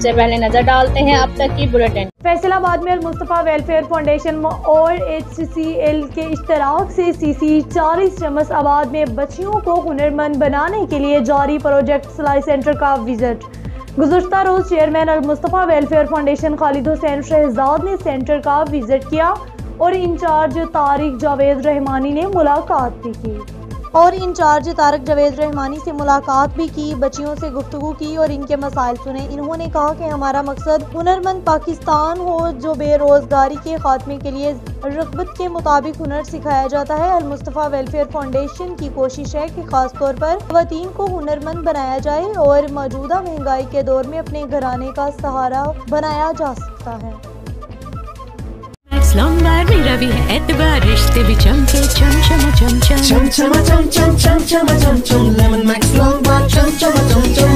से पहले नजर डालते हैं अब तक की बुलेटिन। फैसलाबाद में अल-मुस्तफा वेलफेयर फाउंडेशन और HCL के इश्तराक से CC 40 शमस आबाद में बच्चियों को हुनरमंद बनाने के लिए जारी प्रोजेक्ट सिलाई सेंटर का विजिट। गुज़श्ता रोज chairman Al Mustafa welfare foundation Khalid Hussain Shahzad ने सेंटर का विजिट किया और इंचार्ज तारिक जावेद रहमानी ने मुलाकात भी की बच्चियों से गुफ्तगू की और इनके मसाइल सुने। इन्होंने कहा कि हमारा मकसद हुनरमंद पाकिस्तान हो जो बेरोजगारी के खात्मे के लिए रग़बत के मुताबिक हुनर सिखाया जाता है। अल-मुस्तफा वेलफेयर फाउंडेशन की कोशिश है कि खास तौर पर ख़वातीन को हुनरमंद बनाया जाए और मौजूदा महंगाई के दौर में अपने घराने का सहारा बनाया जा सकता है। मेरा भी है एतबार, रिश्ते भी चमके चम चम चम चम चम चम चम चम चम चम चम चम लेमन मैक्स लॉन्ग बार चम चम चम चम